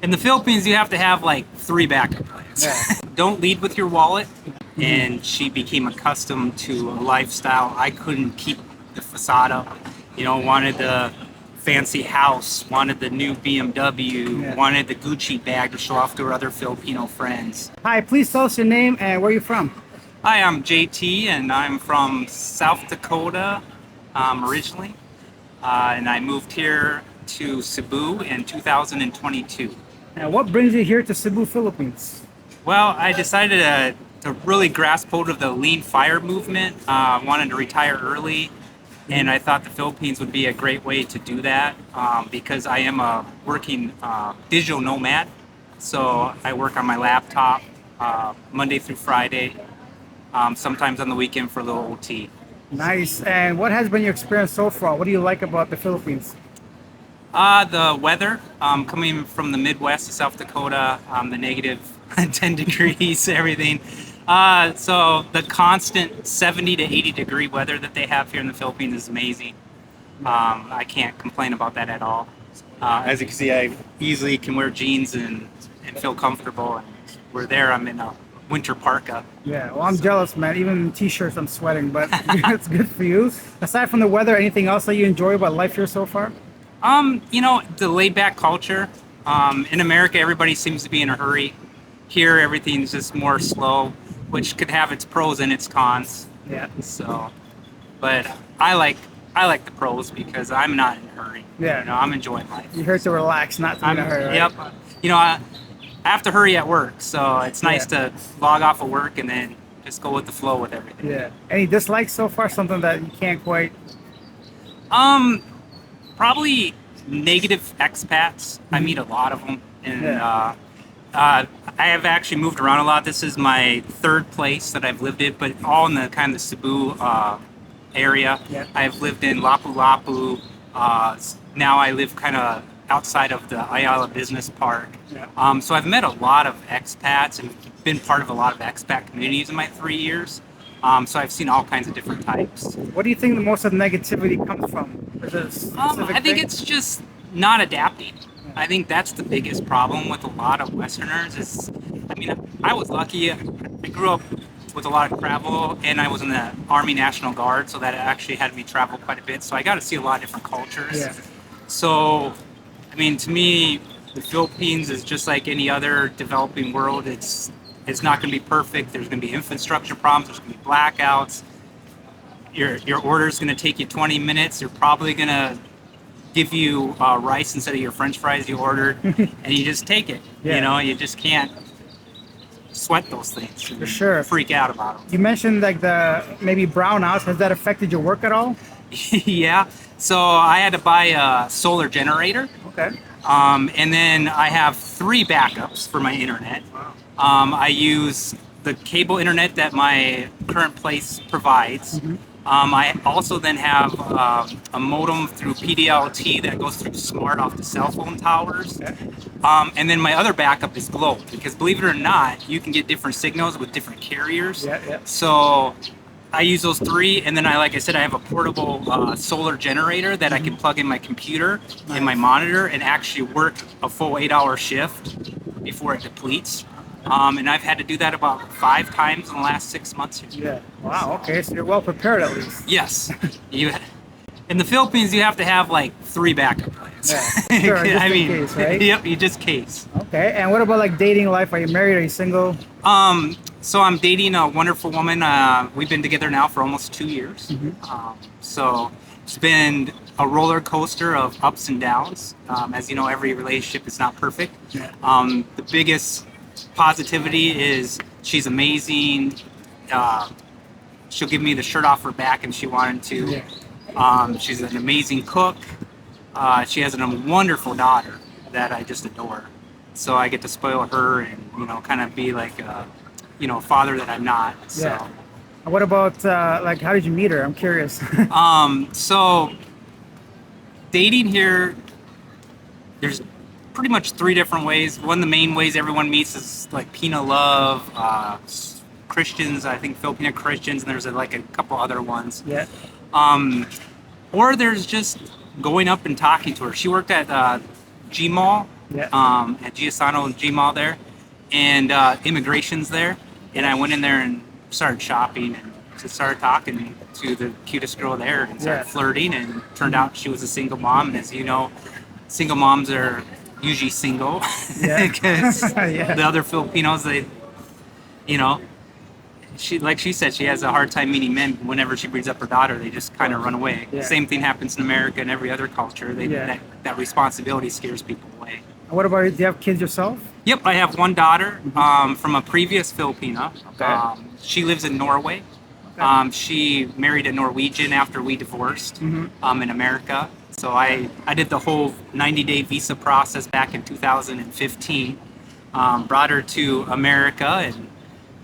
In the Philippines, you have to have like three backup plans. Yeah. Don't lead with your wallet. And she became accustomed to a lifestyle. I couldn't keep the facade up. Wanted the fancy house, wanted the new BMW, Yeah. wanted the Gucci bag to show off to her other Filipino friends. Hi, please tell us your name and where you're from. Hi, I'm JT, and I'm from South Dakota originally. And I moved here to Cebu in 2022. And what brings you here to Cebu, Philippines? Well, I decided to really grasp hold of the lean fire movement. Wanted to retire early, and I thought the Philippines would be a great way to do that because I am a working digital nomad. So I work on my laptop Monday through Friday, sometimes on the weekend for a little OT. Nice. And what has been your experience so far? What do you like about the Philippines? The weather, coming from the Midwest to South Dakota, the negative 10 degrees, everything. So the constant 70 to 80 degree weather that they have here in the Philippines is amazing. I can't complain about that at all. As you can see, I easily can wear jeans and feel comfortable. And we're there, I'm in a winter parka. Yeah, well, I'm jealous, man. Even in t-shirts, I'm sweating, but it's good for you. Aside from the weather, anything else that you enjoy about life here so far? The laid back culture. In America, everybody seems to be in a hurry. Here, everything's just more slow, which could have its pros and its cons. Yeah. So, but I like the pros because I'm not in a hurry. Yeah. I'm enjoying life. You're here to relax, not to be in a hurry, right? Yep. I have to hurry at work, so it's nice to log off of work and then just go with the flow with everything. Yeah. Any dislikes so far? Something that you can't quite... Probably negative expats. I meet a lot of them, and Yeah. I have actually moved around a lot. This is my third place that I've lived in, but all in the kind of Cebu area. Yeah. I've lived in Lapu-Lapu. Now I live kind of outside of the Ayala Business Park. Yeah. So I've met a lot of expats and been part of a lot of expat communities in my 3 years. So I've seen all kinds of different types. What do you think most of the negativity comes from? Is it a specific I think thing? it's just not adapting. I think that's the biggest problem with a lot of Westerners I was lucky. I grew up with a lot of travel, and I was in the Army National Guard, so that actually had me travel quite a bit. So I got to see a lot of different cultures. Yeah. So, to me, the Philippines is just like any other developing world. It's not going to be perfect. There's going to be infrastructure problems. There's going to be blackouts. Your order is going to take you 20 minutes. They're probably going to give you rice instead of your French fries you ordered, and you just take it. Yeah. You just can't sweat those things. For sure. Freak out about them. You mentioned like the maybe brownouts. Has that affected your work at all? Yeah. So I had to buy a solar generator. Okay. And then I have 3 backups for my internet. I use the cable internet that my current place provides. I also then have a modem through PDLT that goes through smart off the cell phone towers. And then my other backup is Globe, because believe it or not, you can get different signals with different carriers. Yeah. So I use those 3, and then like I said, I have a portable solar generator that I can plug in my computer and my monitor and actually work a full 8-hour shift before it depletes. And I've had to do that about 5 times in the last 6 months. Yeah. Wow. Okay. So you're well prepared at least. Yes. In the Philippines, you have to have like 3 backup plans. Yeah. Sure. Just in case, right? Yep, you just case. Okay. And what about like dating life? Are you married? Are you single? So I'm dating a wonderful woman. We've been together now for almost 2 years. So it's been a roller coaster of ups and downs. As you know, every relationship is not perfect. Yeah. The biggest positivity is she's amazing. She'll give me the shirt off her back if she wanted to. Yeah. She's an amazing cook. She has a wonderful daughter that I just adore. So I get to spoil her and kind of be like a father that I'm not. So. Yeah. And what about like how did you meet her? I'm curious. So dating here, there's pretty much 3 different ways. One of the main ways everyone meets is like Pina Love, Christians, I think Filipina Christians, and there's like a couple other ones. Yeah. Or there's just going up and talking to her. She worked at G Mall Yeah. at Giussano and G-Mall there, and immigration's there. And I went in there and started shopping and just started talking to the cutest girl there and started Yeah. flirting. And turned out she was a single mom. And as you know, single moms are usually single Yeah. because Yeah. the other Filipinos, they, you know, she like she said, she has a hard time meeting men. Whenever she brings up her daughter, they just kind of run away. Yeah. Same thing happens in America and every other culture. Yeah. That responsibility scares people away. What about you? Do you have kids yourself? Yep, I have one daughter from a previous Filipina. Okay. She lives in Norway. Okay. She married a Norwegian after we divorced in America. So I did the whole 90-day visa process back in 2015. Brought her to America and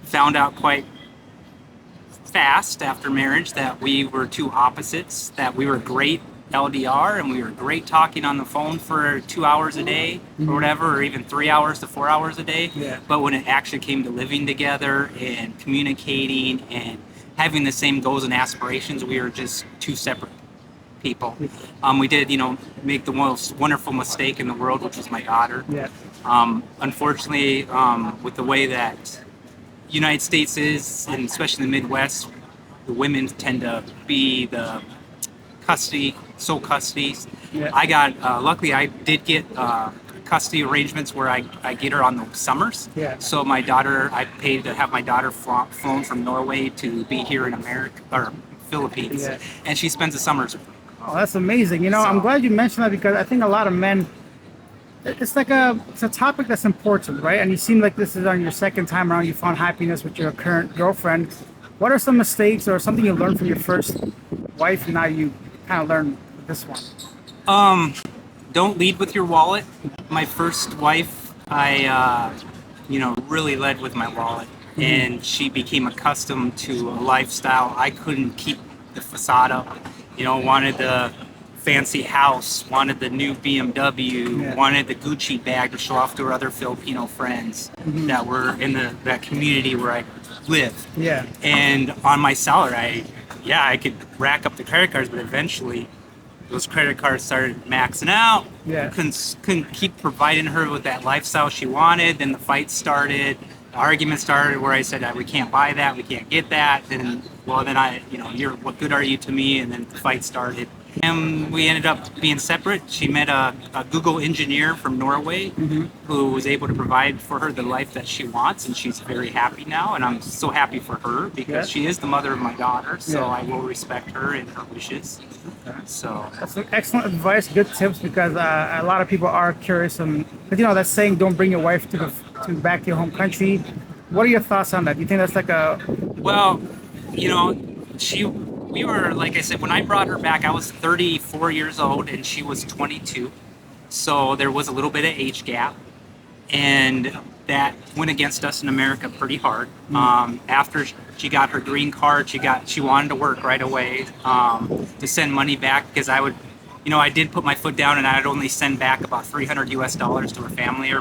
found out quite fast after marriage that we were two opposites, that we were great LDR and we were great talking on the phone for 2 hours a day or whatever, or even 3 hours to 4 hours a day. Yeah. But when it actually came to living together and communicating and having the same goals and aspirations, we were just two separate people. We did, make the most wonderful mistake in the world, which was my daughter. Yeah. Unfortunately, with the way that United States is, and especially in the Midwest, the women tend to be the sole custodies. Yeah. I got, luckily I did get custody arrangements where I get her on the summers. Yeah. So my daughter, I paid to have my daughter flown from Norway to be here in America, or Philippines. Yeah. And she spends the summers with me. Oh, that's amazing. I'm glad you mentioned that because I think a lot of men, it's a topic that's important, right? And you seem like this is on your second time around. You found happiness with your current girlfriend. What are some mistakes or something you learned from your first wife and now you kind of learned with this one? Don't lead with your wallet. My first wife, I really led with my wallet, and she became accustomed to a lifestyle I couldn't keep the facade up. Wanted the fancy house, wanted the new BMW, Yeah. wanted the Gucci bag to show off to her other Filipino friends that were in that community where I lived. Yeah. And on my salary, I could rack up the credit cards, but eventually those credit cards started maxing out. Yeah. Couldn't keep providing her with that lifestyle she wanted. Then the fight started. The argument started where I said, we can't buy that, we can't get that. Then what good are you to me? And then the fight started. And we ended up being separate. She met a Google engineer from Norway who was able to provide for her the life that she wants, and she's very happy now. And I'm so happy for her because she is the mother of my daughter, so I will respect her and her wishes. So That's some excellent advice, good tips because a lot of people are curious and that saying, "Don't bring your wife to back to your home country." What are your thoughts on that? Do you think that's like a well, we were, like I said, when I brought her back, I was 34 years old and she was 22. So there was a little bit of age gap, and that went against us in America pretty hard. After she got her green card, she wanted to work right away to send money back because I did put my foot down and I'd only send back about $300 to her family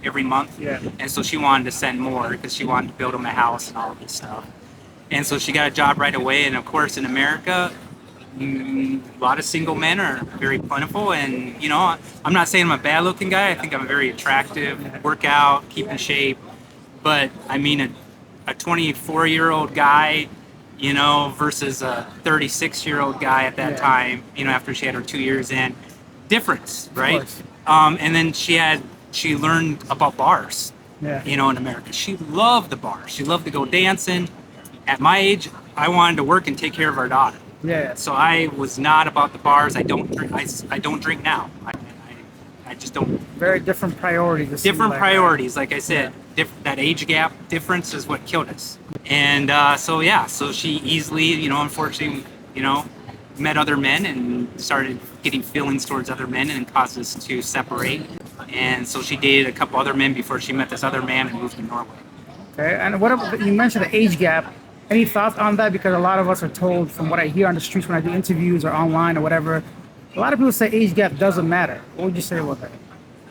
every month. Yeah. And so she wanted to send more because she wanted to build them a house and all of this stuff. And so she got a job right away. And of course, in America, a lot of single men are very plentiful. And, I'm not saying I'm a bad looking guy. I think I'm very attractive, work out, keep in shape. But I mean, a 24-year-old guy, versus a 36-year-old guy at that time, after she had her 2 years in, difference, right? And then she learned about bars, in America. She loved the bars. She loved to go dancing. At my age, I wanted to work and take care of our daughter. Yeah. So I was not about the bars. I don't drink. I don't drink now. I just don't. Very different priorities. Different priorities, like I said. That age gap difference is what killed us. And so she easily, unfortunately, met other men and started getting feelings towards other men and caused us to separate. And so she dated a couple other men before she met this other man and moved to Norway. Okay. And you mentioned the age gap. Any thoughts on that? Because a lot of us are told, from what I hear on the streets when I do interviews or online or whatever, a lot of people say age gap doesn't matter. What would you say about that?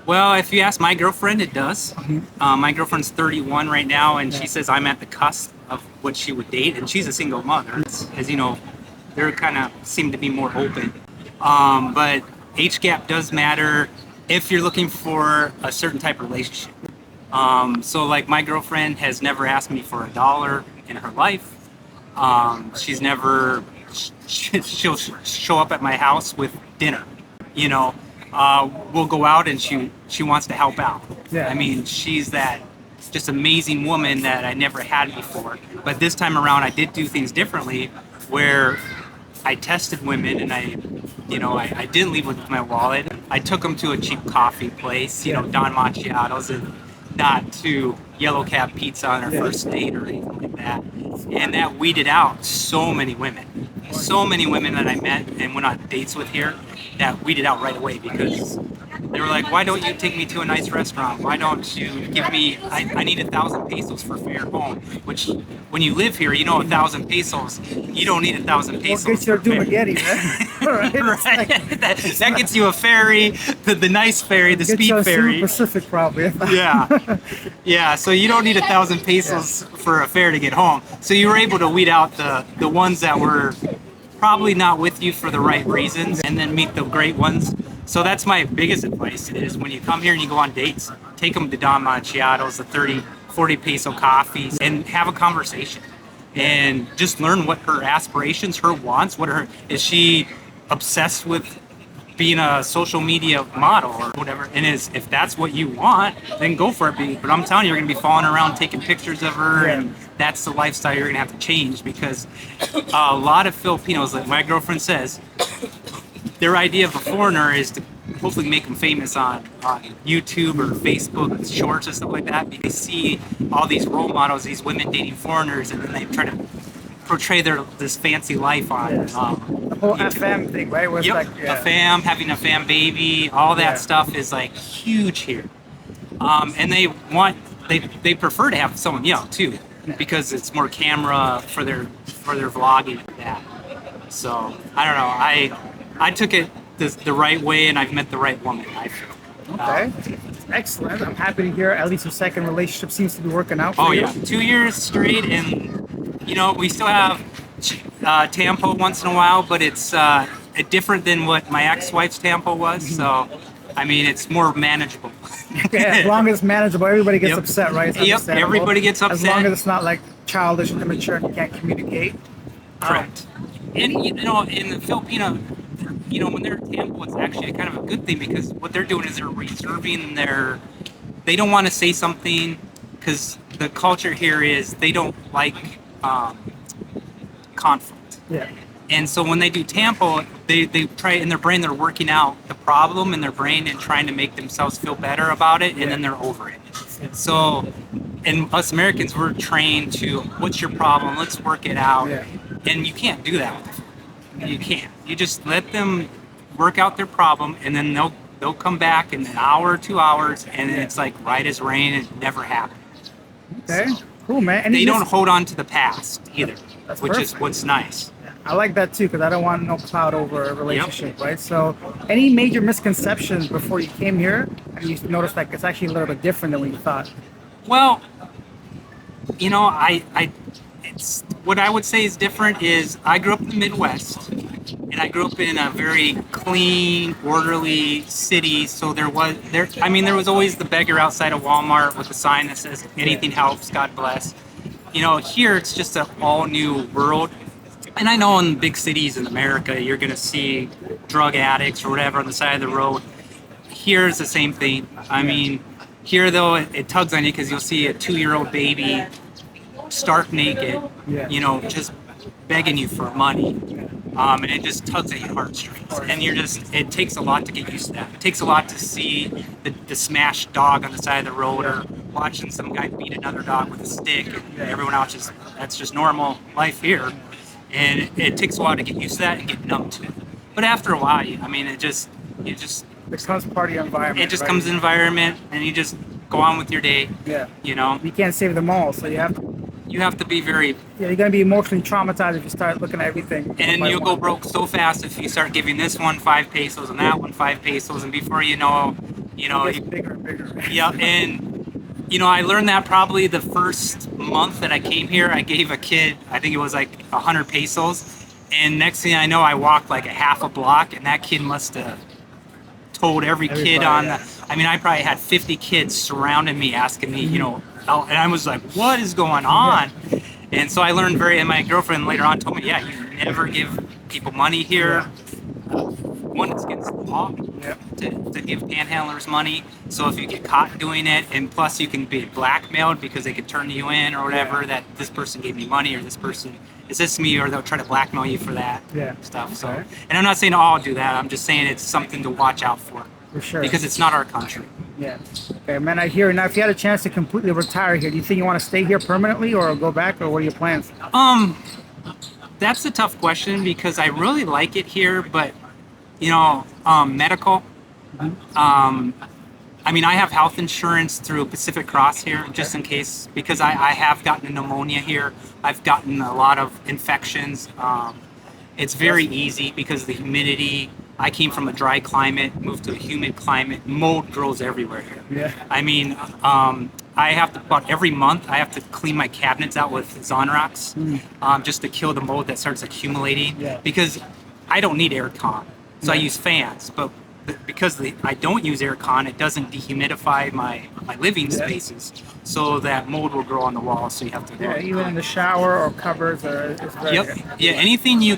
Well, if you ask my girlfriend, it does. My girlfriend's 31 right now, and she says I'm at the cusp of what she would date, and she's a single mother. As you know, they kind of seem to be more open. But age gap does matter. if you're looking for a certain type of relationship. So like my girlfriend has never asked me for $1 in her life. She's never, she'll show up at my house with dinner, you know. We'll go out and she wants to help out. Yeah. I mean, she's that just amazing woman that I never had before. But this time around, I did do things differently, where I tested women and I didn't leave with my wallet. I took them to a cheap coffee place, Don Macchiatos, and not to Yellow Cab Pizza on our first date or anything like that. And that weeded out so many women. So many women that I met and went on dates with here that weeded out right away, because they were like, why don't you take me to a nice restaurant? Why don't you give me, I need 1,000 pesos for fare home, which when you live here, 1,000 pesos, you don't need 1,000 pesos. Well, get your Dumagetti, man. Right. That gets you a ferry, the nice ferry, the speed ferry. Pacific, probably. Yeah. So you don't need 1,000 pesos for a fare to get home. So you were able to weed out the ones that were probably not with you for the right reasons, and then meet the great ones. So that's my biggest advice, is when you come here and you go on dates, take them to Don Macchiatos, the 30, 40 peso coffees, and have a conversation. And just learn what her aspirations, her wants, is she obsessed with being a social media model or whatever? And if that's what you want, then go for it. But I'm telling you, you're going to be falling around taking pictures of her, and that's the lifestyle you're going to have to change, because a lot of Filipinos, like my girlfriend says, their idea of a foreigner is to hopefully make them famous on YouTube or Facebook shorts and stuff like that, because they see all these role models, these women dating foreigners, and then they try to portray this fancy life on the whole YouTube. FM thing, right? Where it's Yep. like, A fam, having a fam baby, all that stuff is like huge here. And they prefer to have someone young too, because it's more camera for their vlogging and that. So I don't know. I took it the right way, and I've met the right woman, I feel. Okay. Excellent. I'm happy to hear at least your second relationship seems to be working out for Oh you. yeah, 2 years straight, and we still have Tampo once in a while, but it's different than what my ex-wife's Tampo was. So, I mean, it's more manageable. Okay, as long as it's manageable, everybody gets upset, right? It's Yep, understandable. everybody gets upset. As long as it's not like childish and immature and you can't communicate. Correct. And in the Filipino, when they're Tampo, it's actually kind of a good thing, because what they're doing is they're reserving they don't want to say something, because the culture here is they don't like conflict. Yeah. And so when they do Tampo, they try, in their brain, they're working out the problem in their brain and trying to make themselves feel better about it, and then they're over it. So, and us Americans, we're trained to, what's your problem? Let's work it out. Yeah. And you can't do that. You can't. You just let them work out their problem, and then they'll come back in an hour or 2 hours, and it's like right as rain. It never happened. Okay. Cool, man. They don't hold on to the past either, That's which is perfect. what's nice. I like that too, because I don't want no cloud over a relationship, right? So, any major misconceptions before you came here, and you noticed like it's actually a little bit different than what you thought? Well, it's what I would say is different is I grew up in the Midwest, and I grew up in a very clean, orderly city. So there was always the beggar outside of Walmart with a sign that says anything helps, God bless. Here it's just an all new world. And I know in big cities in America, you're going to see drug addicts or whatever on the side of the road. Here's the same thing. I mean, here though, it tugs on you, because you'll see a 2-year-old baby stark naked, just begging you for money. And it just tugs at your heartstrings. And it takes a lot to get used to that. It takes a lot to see the smashed dog on the side of the road, or watching some guy beat another dog with a stick, and everyone else that's just normal life here. And it takes a while to get used to that and get numb to it. But after a while, it just becomes part of your environment. It just right? comes in environment, and you just go on with your day. Yeah. You can't save them all, so you have to be very. Yeah, you're gonna be emotionally traumatized if you start looking at everything. And you'll go broke so fast if you start giving this one 5 pesos and that one 5 pesos, and before you know, it gets bigger and bigger. Yeah, and I learned that probably the first month that I came here. I gave a kid, I think it was like 100 pesos, and next thing I know, I walked like a half a block, and that kid must have told every kid Everybody, on the. I mean, I probably had 50 kids surrounding me, asking me, and I was like, "What is going on?" And so I learned and my girlfriend later on told me, "Yeah, you never give people money here. One, it's against the law Yeah. to give panhandlers money. So if you get caught doing it, and plus you can be blackmailed because they could turn you in or whatever, that this person gave me money or this person is this me, or they'll try to blackmail you for that stuff. So, Okay. and I'm not saying all do that. I'm just saying it's something to watch out For sure. because it's not our country. Yeah. Okay, man, I hear. Now, if you had a chance to completely retire here, do you think you want to stay here permanently or go back, or what are your plans? That's a tough question because I really like it here, but medical. I mean, I have health insurance through Pacific Cross here, just in case, because I have gotten pneumonia here. I've gotten a lot of infections. It's very easy because of the humidity. I came from a dry climate, moved to a humid climate. Mold grows everywhere here. Yeah. I mean, I have to, about every month, I have to clean my cabinets out with Zonrox just to kill the mold that starts accumulating. Yeah. Because I don't need air con. So I use fans, but because I don't use air con, it doesn't dehumidify my living spaces, so that mold will grow on the walls. So you have to. Yeah, even in the shower or cupboards, it's very Yep. Yeah. Anything you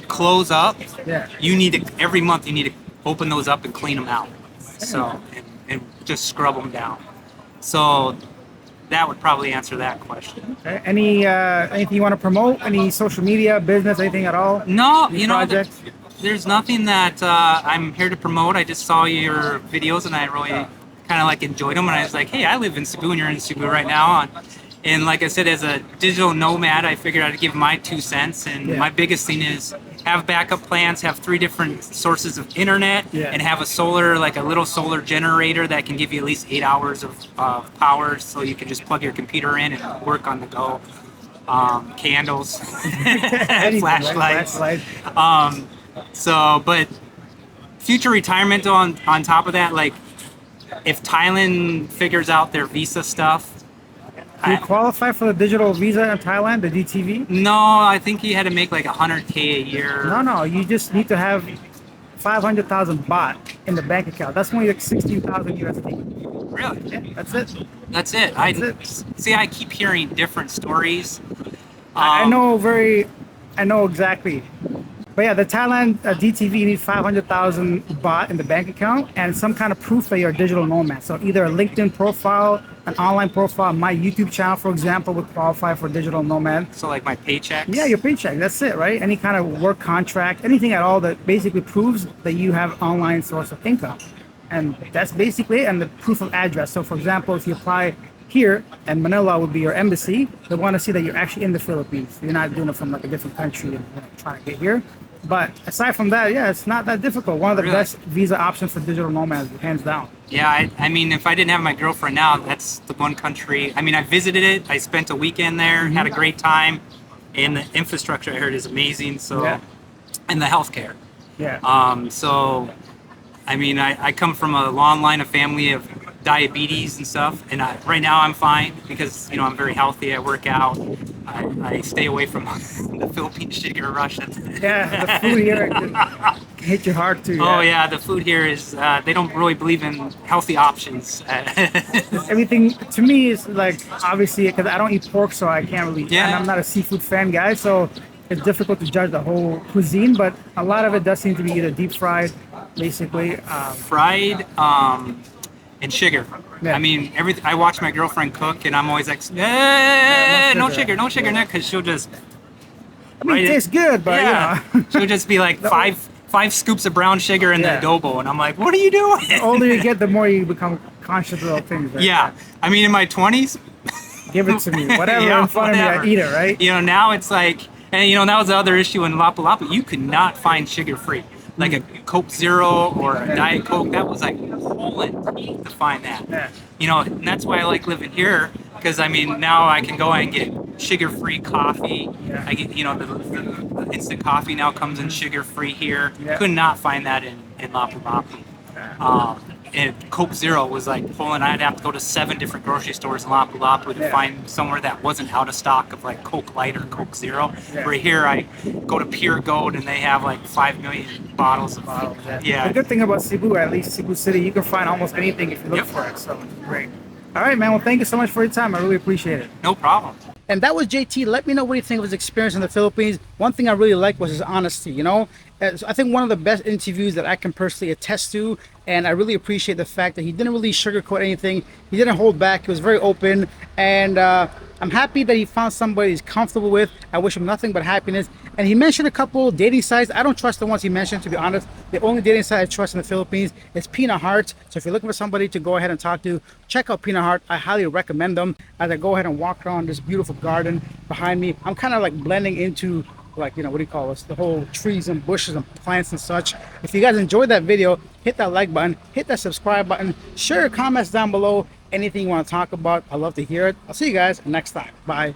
close up, Yeah. you need to every month you need to open those up and clean them out. So and just scrub them down. So that would probably answer that question. Okay. Anything you want to promote? Any social media, business, anything at all? No, Any projects? There's nothing that I'm here to promote. I just saw your videos and I really kind of like enjoyed them. And I was like, hey, I live in Cebu and you're in Cebu right now. And like I said, as a digital nomad, I figured I'd give my 2 cents. And my biggest thing is have backup plans, have 3 different sources of internet, and have a little solar generator that can give you at least 8 hours of power, so you can just plug your computer in and work on the go. Candles, flashlights. But future retirement on top of that, like if Thailand figures out their visa stuff. Do you qualify for the digital visa in Thailand, the DTV? No, I think you had to make like 100K a year. No, you just need to have 500,000 baht in the bank account. That's only like 16,000 USD. Really? Yeah, that's it. That's it. See, I keep hearing different stories. I know exactly. But yeah, the Thailand DTV, you need 500,000 baht in the bank account and some kind of proof that you're a digital nomad. So either a LinkedIn profile, an online profile, my YouTube channel, for example, would qualify for digital nomad. So like my paychecks? Yeah, your paycheck. That's it, right? Any kind of work contract, anything at all that basically proves that you have online source of income. And that's basically it, and the proof of address. So for example, if you apply here, and Manila would be your embassy, they want to see that you're actually in the Philippines. You're not doing it from like a different country and trying to get here. But aside from that, yeah, it's not that difficult. One of the best visa options for digital nomads, hands down. Yeah, I mean, if I didn't have my girlfriend now, that's the one country. I mean, I visited it. I spent a weekend there, had a great time, and the infrastructure I heard is amazing. So, and the healthcare. Yeah. So, I mean, I come from a long line of family of diabetes and stuff, and right now I'm fine because I'm very healthy. I work out. I stay away from the Philippine sugar rush. Yeah, the food here can hit you hard too. Oh yeah, the food here is they don't really believe in healthy options. Everything to me is like, obviously, because I don't eat pork, so I can't really. Yeah. And I'm not a seafood fan guy, so it's difficult to judge the whole cuisine. But a lot of it does seem to be either deep fried, basically. Fried. And sugar. Yeah. I mean, I watch my girlfriend cook, and I'm always like, no sugar, because she'll just. I mean, it tastes good, but she'll just be like five scoops of brown sugar in the adobo, and I'm like, what are you doing? The older you get, the more you become conscious of those things. Right? Yeah, I mean, in my 20s, give it to me, whatever in front of me, I eat it, right? Now it's like, and that was the other issue in Lapu Lapu. You could not find sugar free. Like a Coke Zero or a Diet Coke, that was like pulling teeth to find that. Yeah. And that's why I like living here, because I mean now I can go and get sugar-free coffee. Yeah. I get the instant coffee now comes in sugar-free here. Yeah. Could not find that in Lapu Lapu. and Coke Zero was like pulling. I'd have to go to 7 different grocery stores in Lapu-Lapu to Yeah. find somewhere that wasn't out of stock of like Coke Light or Coke Zero. Yeah. Where here I go to Pure Gold and they have like 5 million bottles of The good thing about Cebu, at least Cebu City, you can find almost anything if you look Yep. for it. So great. All right, man. Well, thank you so much for your time. I really appreciate it. No problem. And that was JT. Let me know what you think of his experience in the Philippines. One thing I really liked was his honesty. You know, I think one of the best interviews that I can personally attest to, and I really appreciate the fact that he didn't really sugarcoat anything. He didn't hold back. He was very open, and I'm happy that he found somebody he's comfortable with. I wish him nothing but happiness. And he mentioned a couple dating sites. I don't trust the ones he mentioned, to be honest. The only dating site I trust in the Philippines is Peanut Heart. So if you're looking for somebody to go ahead and talk to, check out Peanut Heart. I highly recommend them. As I go ahead and walk around this beautiful garden behind me, I'm kind of like blending into, like, you know, what do you call this, the whole trees and bushes and plants and such. If you guys enjoyed that video, hit that like button, hit that subscribe button, share your comments down below, anything you want to talk about. I'd love to hear it. I'll see you guys next time. Bye.